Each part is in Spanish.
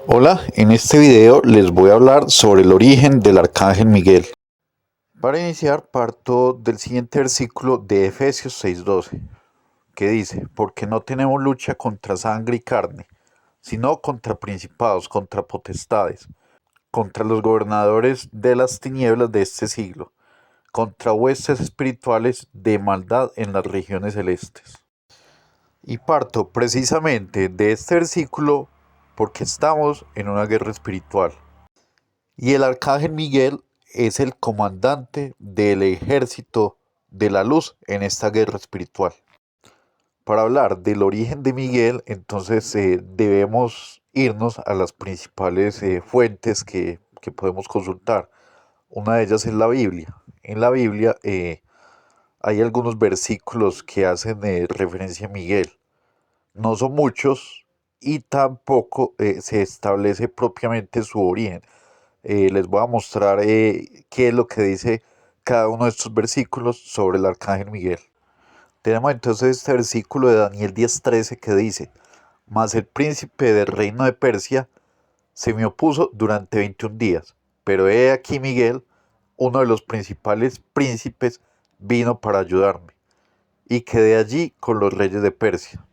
Hola, en este video les voy a hablar sobre el origen del Arcángel Miguel. Para iniciar parto del siguiente versículo de Efesios 6:12, que dice, porque no tenemos lucha contra sangre y carne, sino contra principados, contra potestades, contra los gobernadores de las tinieblas de este siglo, contra huestes espirituales de maldad en las regiones celestes. Y parto precisamente de este versículo porque estamos en una guerra espiritual. Y el arcángel Miguel es el comandante del ejército de la luz en esta guerra espiritual. Para hablar del origen de Miguel, entonces debemos irnos a las principales fuentes que podemos consultar. Una de ellas es la Biblia. En la Biblia hay algunos versículos que hacen referencia a Miguel. No son muchos y tampoco se establece propiamente su origen. Les voy a mostrar qué es lo que dice cada uno de estos versículos sobre el arcángel Miguel. Tenemos entonces este versículo de Daniel 10:13 que dice, mas el príncipe del reino de Persia se me opuso durante 21 días, pero he aquí Miguel, uno de los principales príncipes, vino para ayudarme, y quedé allí con los reyes de Persia.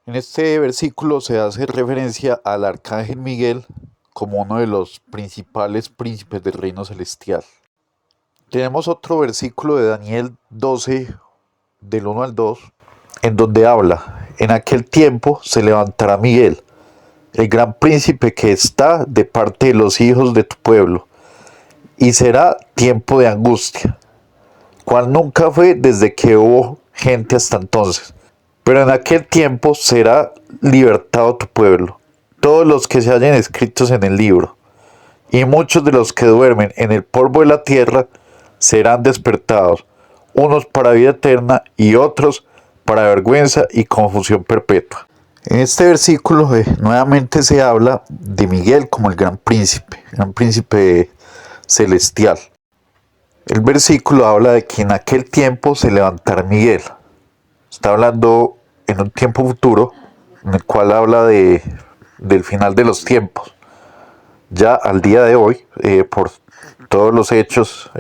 En este versículo se hace referencia al arcángel Miguel como uno de los principales príncipes del reino celestial. Tenemos otro versículo de Daniel 12, del 1 al 2, en donde habla, en aquel tiempo se levantará Miguel, el gran príncipe que está de parte de los hijos de tu pueblo, y será tiempo de angustia, cual nunca fue desde que hubo gente hasta entonces. Pero en aquel tiempo será libertado tu pueblo, todos los que se hallen escritos en el libro, y muchos de los que duermen en el polvo de la tierra serán despertados, unos para vida eterna y otros para vergüenza y confusión perpetua. En este versículo nuevamente se habla de Miguel como el gran príncipe celestial. El versículo habla de que en aquel tiempo se levantará Miguel. Está hablando en un tiempo futuro, en el cual habla del final de los tiempos. Ya al día de hoy, por todos los hechos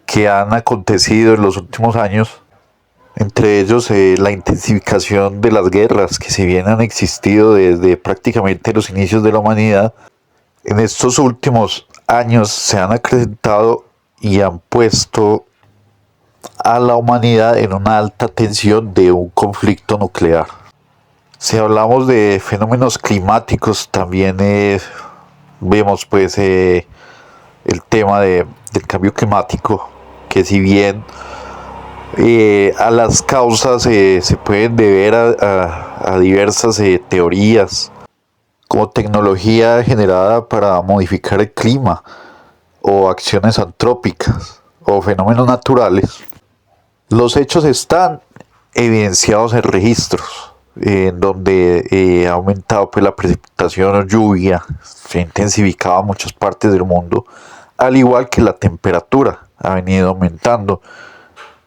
que han acontecido en los últimos años, entre ellos la intensificación de las guerras que si bien han existido desde prácticamente los inicios de la humanidad, en estos últimos años se han acrecentado y han puesto a la humanidad en una alta tensión de un conflicto nuclear. Si hablamos de fenómenos climáticos, también vemos pues el tema del cambio climático, que si bien a las causas se pueden deber a diversas teorías, como tecnología generada para modificar el clima, o acciones antrópicas, o fenómenos naturales, los hechos están evidenciados en registros, en donde ha aumentado pues, la precipitación o lluvia, se ha intensificado en muchas partes del mundo, al igual que la temperatura ha venido aumentando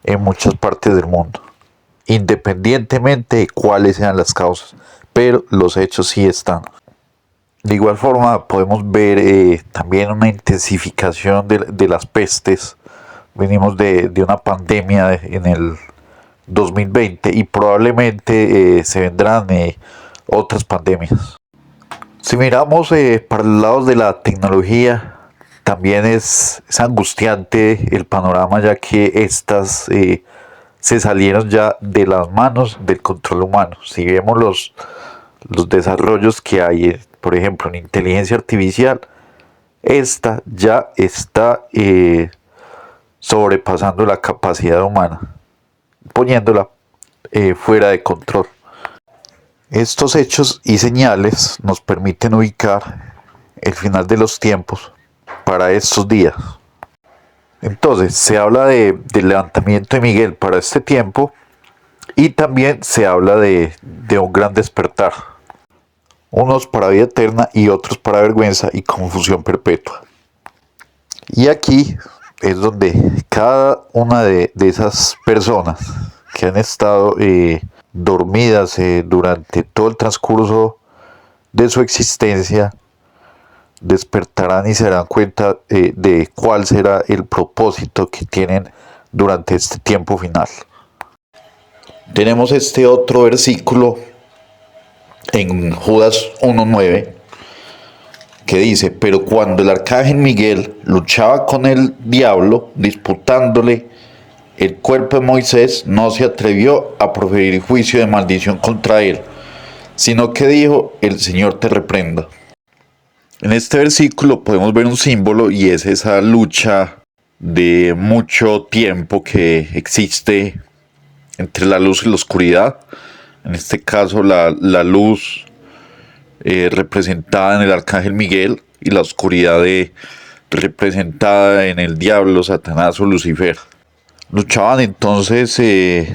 en muchas partes del mundo, independientemente de cuáles sean las causas, pero los hechos sí están. De igual forma podemos ver también una intensificación de las pestes. Venimos de una pandemia en el 2020 y probablemente se vendrán otras pandemias. Si miramos para los lados de la tecnología, también es angustiante el panorama, ya que estas se salieron ya de las manos del control humano. Si vemos los desarrollos que hay, por ejemplo, en inteligencia artificial, esta ya está sobrepasando la capacidad humana, poniéndola fuera de control. Estos hechos y señales nos permiten ubicar el final de los tiempos para estos días. Entonces, se habla del levantamiento de Miguel para este tiempo y también se habla de un gran despertar. Unos para vida eterna y otros para vergüenza y confusión perpetua. Y aquí es donde cada una de esas personas que han estado dormidas durante todo el transcurso de su existencia, despertarán y se darán cuenta de cuál será el propósito que tienen durante este tiempo final. Tenemos este otro versículo en Judas 1:9 que dice, pero cuando el arcángel Miguel luchaba con el diablo, disputándole el cuerpo de Moisés, no se atrevió a proferir juicio de maldición contra él, sino que dijo, el Señor te reprenda. En este versículo podemos ver un símbolo y es esa lucha de mucho tiempo que existe entre la luz y la oscuridad. En este caso la luz representada en el arcángel Miguel y la oscuridad representada en el diablo, Satanás o Lucifer. Luchaban entonces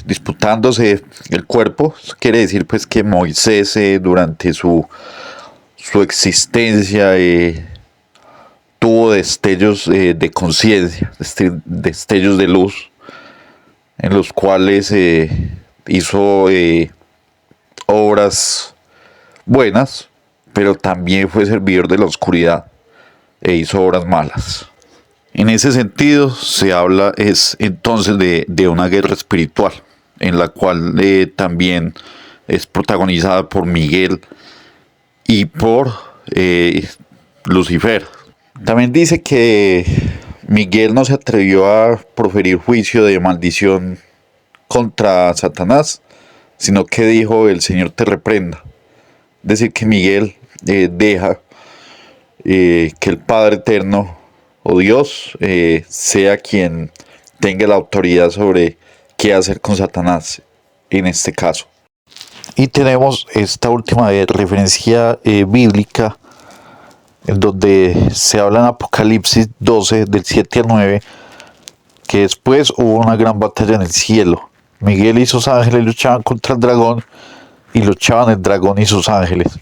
disputándose el cuerpo. Eso quiere decir pues que Moisés durante su existencia tuvo destellos de conciencia, destellos de luz, en los cuales hizo obras buenas, pero también fue servidor de la oscuridad e hizo obras malas. En ese sentido, se habla es entonces de una guerra espiritual, en la cual también es protagonizada por Miguel y por Lucifer. También dice que Miguel no se atrevió a proferir juicio de maldición contra Satanás, sino que dijo el Señor te reprenda. Es decir, que Miguel deja que el Padre Eterno o Dios sea quien tenga la autoridad sobre qué hacer con Satanás en este caso. Y tenemos esta última referencia bíblica en donde se habla en Apocalipsis 12 del 7 al 9 que después hubo una gran batalla en el cielo. Miguel y sus ángeles luchaban contra el dragón y luchaban el dragón y sus ángeles,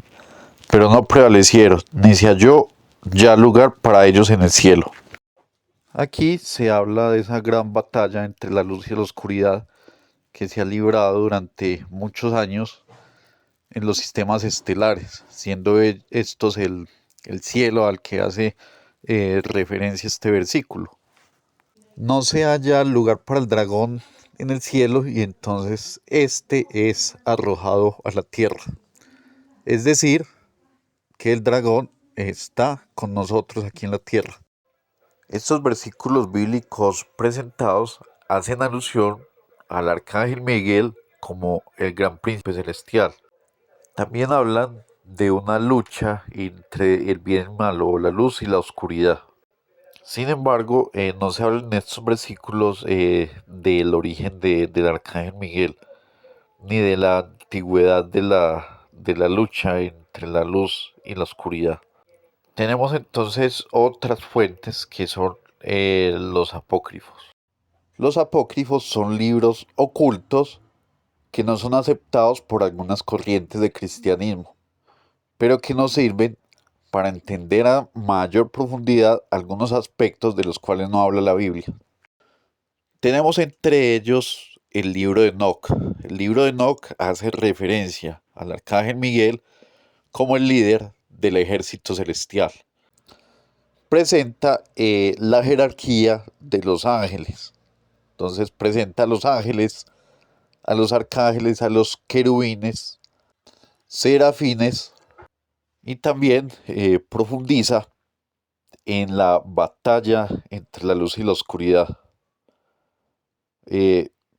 pero no prevalecieron, ni se halló ya lugar para ellos en el cielo. Aquí se habla de esa gran batalla entre la luz y la oscuridad que se ha librado durante muchos años en los sistemas estelares, siendo estos el cielo al que hace referencia este versículo. No se halla lugar para el dragón en el cielo y entonces este es arrojado a la tierra. Es decir, que el dragón está con nosotros aquí en la tierra. Estos versículos bíblicos presentados hacen alusión al arcángel Miguel como el gran príncipe celestial. También hablan de una lucha entre el bien y el mal, o la luz y la oscuridad. Sin embargo, no se habla en estos versículos del origen del arcángel Miguel, ni de la antigüedad de la lucha entre la luz y la oscuridad. Tenemos entonces otras fuentes que son los apócrifos. Los apócrifos son libros ocultos que no son aceptados por algunas corrientes de cristianismo, pero que nos sirven para entender a mayor profundidad algunos aspectos de los cuales no habla la Biblia. Tenemos entre ellos el libro de Enoc. El libro de Enoc hace referencia al arcángel Miguel como el líder del ejército celestial. Presenta la jerarquía de los ángeles. Entonces presenta a los ángeles, a los arcángeles, a los querubines, serafines y también profundiza en la batalla entre la luz y la oscuridad.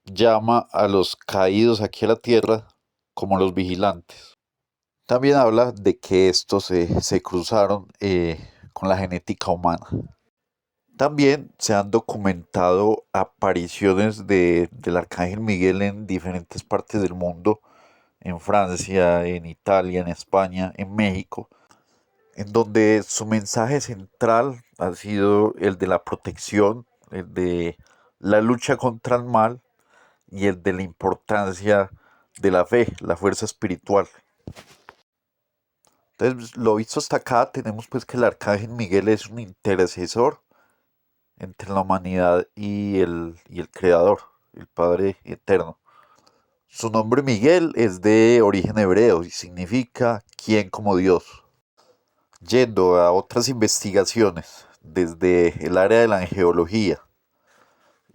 Llama a los caídos aquí a la tierra como los vigilantes. También habla de que estos se cruzaron con la genética humana. También se han documentado apariciones del arcángel Miguel en diferentes partes del mundo, en Francia, en Italia, en España, en México, en donde su mensaje central ha sido el de la protección, el de la lucha contra el mal y el de la importancia de la fe, la fuerza espiritual. Entonces, lo visto hasta acá, tenemos pues que el arcángel Miguel es un intercesor entre la humanidad y el Creador, el Padre Eterno. Su nombre Miguel es de origen hebreo y significa quien como Dios. Yendo a otras investigaciones desde el área de la angeología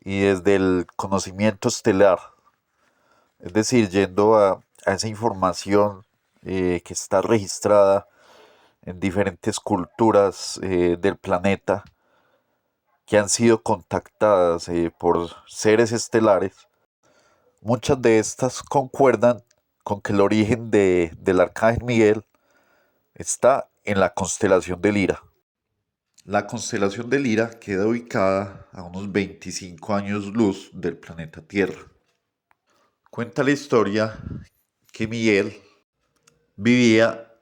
y desde el conocimiento estelar, es decir, yendo a esa información que está registrada en diferentes culturas del planeta que han sido contactadas por seres estelares, muchas de estas concuerdan con que el origen del arcángel Miguel está en la constelación de Lira. La constelación de Lira queda ubicada a unos 25 años luz del planeta Tierra. Cuenta la historia que Miguel vivía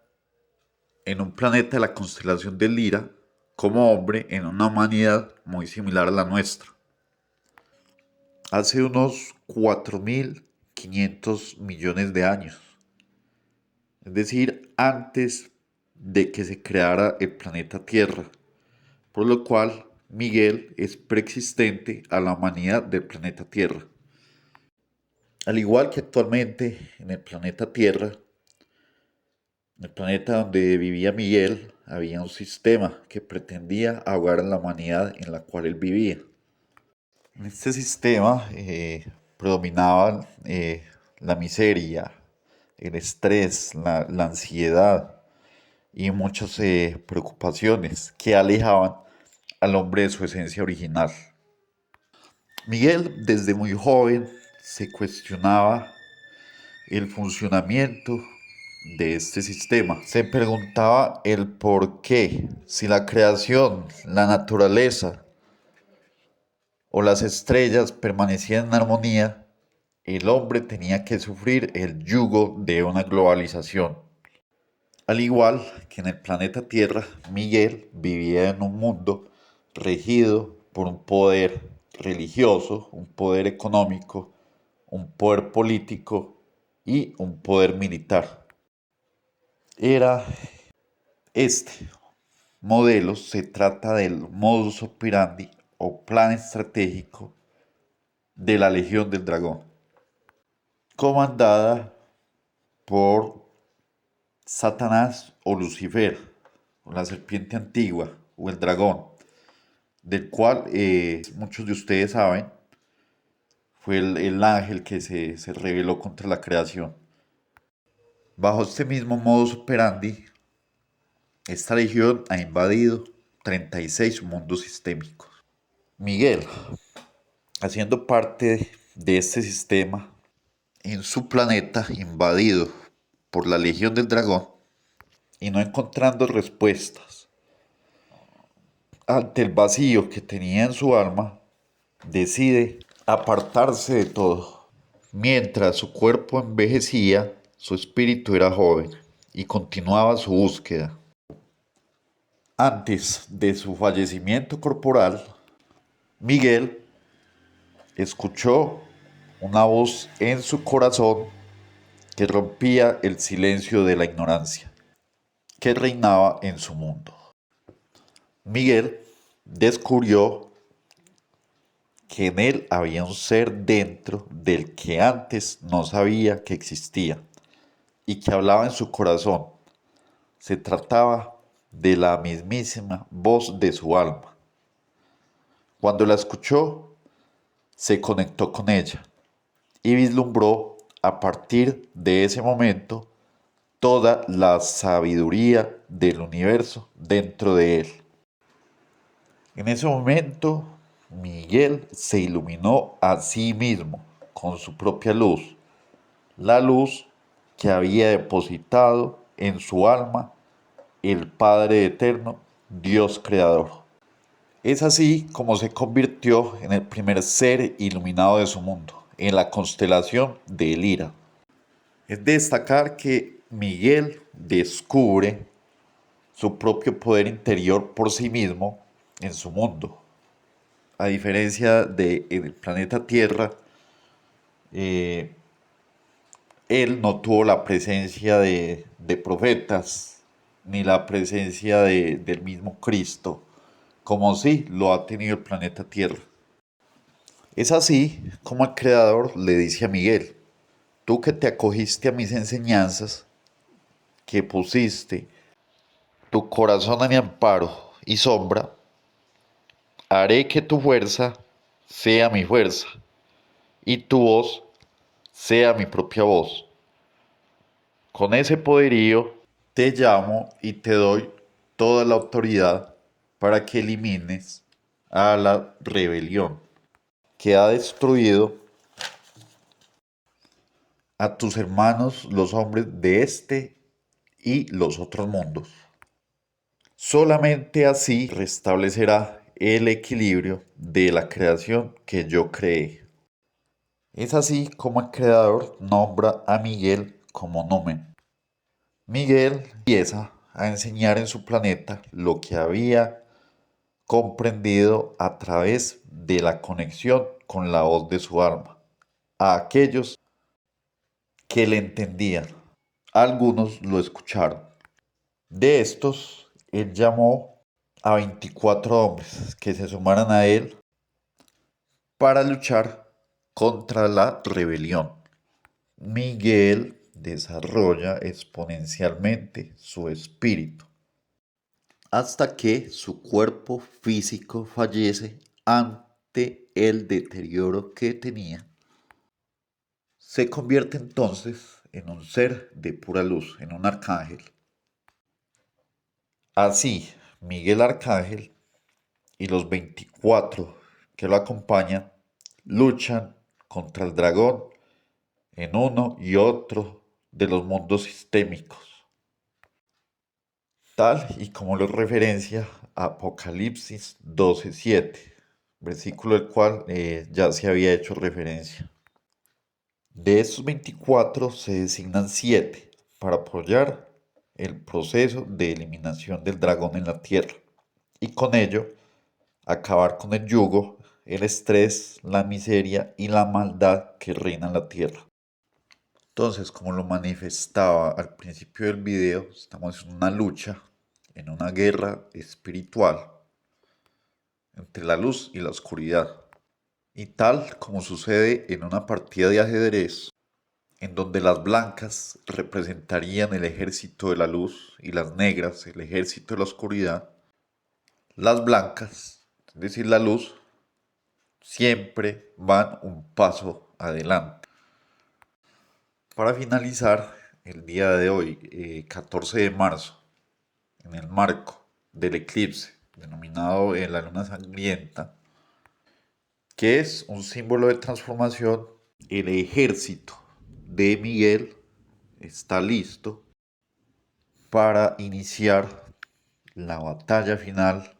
en un planeta de la constelación de Lira como hombre en una humanidad muy similar a la nuestra. Hace unos 4.500 millones de años, es decir, antes de que se creara el planeta Tierra, por lo cual Miguel es preexistente a la humanidad del planeta Tierra. Al igual que actualmente en el planeta Tierra, en el planeta donde vivía Miguel, había un sistema que pretendía ahogar a la humanidad en la cual él vivía. En este sistema predominaban la miseria, el estrés, la ansiedad y muchas preocupaciones que alejaban al hombre de su esencia original. Miguel desde muy joven se cuestionaba el funcionamiento de este sistema. Se preguntaba el por qué, si la creación, la naturaleza o las estrellas permanecían en armonía, el hombre tenía que sufrir el yugo de una globalización. Al igual que en el planeta Tierra, Miguel vivía en un mundo regido por un poder religioso, un poder económico, un poder político y un poder militar. Era este modelo, se trata del modus operandi o plan estratégico de la Legión del Dragón, comandada por Satanás o Lucifer, o la serpiente antigua, o el dragón, del cual muchos de ustedes saben, fue el ángel que se rebeló contra la creación. Bajo este mismo modus operandi, esta legión ha invadido 36 mundos sistémicos. Miguel, haciendo parte de este sistema, en su planeta invadido por la Legión del Dragón y no encontrando respuestas ante el vacío que tenía en su alma, decide apartarse de todo. Mientras su cuerpo envejecía, su espíritu era joven y continuaba su búsqueda. Antes de su fallecimiento corporal, Miguel escuchó una voz en su corazón que rompía el silencio de la ignorancia que reinaba en su mundo. Miguel descubrió que en él había un ser dentro del que antes no sabía que existía y que hablaba en su corazón. Se trataba de la mismísima voz de su alma. Cuando la escuchó, se conectó con ella y vislumbró a partir de ese momento toda la sabiduría del universo dentro de él. En ese momento, Miguel se iluminó a sí mismo con su propia luz, la luz que había depositado en su alma el Padre Eterno, Dios Creador. Es así como se convirtió en el primer ser iluminado de su mundo, en la constelación de Lira. Es de destacar que Miguel descubre su propio poder interior por sí mismo en su mundo. A diferencia del planeta Tierra, eh, él no tuvo la presencia de profetas ni la presencia del mismo Cristo, como sí lo ha tenido el planeta Tierra. Es así como el Creador le dice a Miguel, tú que te acogiste a mis enseñanzas, que pusiste tu corazón a mi amparo y sombra, haré que tu fuerza sea mi fuerza y tu voz sea mi propia voz. Con ese poderío te llamo y te doy toda la autoridad para que elimines a la rebelión que ha destruido a tus hermanos los hombres de este y los otros mundos. Solamente así restablecerá el equilibrio de la creación que yo creé. Es así como el creador nombra a Miguel como Numen. Miguel empieza a enseñar en su planeta lo que había comprendido a través de la conexión con la voz de su alma, a aquellos que le entendían. Algunos lo escucharon. De estos, él llamó a 24 hombres que se sumaran a él para luchar contra la rebelión. Miguel desarrolla exponencialmente su espíritu hasta que su cuerpo físico fallece ante el deterioro que tenía. Se convierte entonces en un ser de pura luz, en un arcángel. Así, Miguel Arcángel y los 24 que lo acompañan luchan contra el dragón en uno y otro de los mundos sistémicos, tal y como lo referencia Apocalipsis 12:7, versículo al cual ya se había hecho referencia. De estos 24 se designan 7 para apoyar el proceso de eliminación del dragón en la Tierra y con ello acabar con el yugo, el estrés, la miseria y la maldad que reina en la Tierra. Entonces, como lo manifestaba al principio del video, estamos en una lucha, en una guerra espiritual entre la luz y la oscuridad. Y tal como sucede en una partida de ajedrez, en donde las blancas representarían el ejército de la luz y las negras el ejército de la oscuridad, las blancas, es decir, la luz, siempre van un paso adelante. Para finalizar, el día de hoy, 14 de marzo, en el marco del eclipse denominado la luna sangrienta, que es un símbolo de transformación, el ejército de Miguel está listo para iniciar la batalla final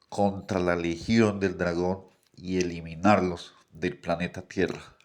contra la Legión del Dragón y eliminarlos del planeta Tierra.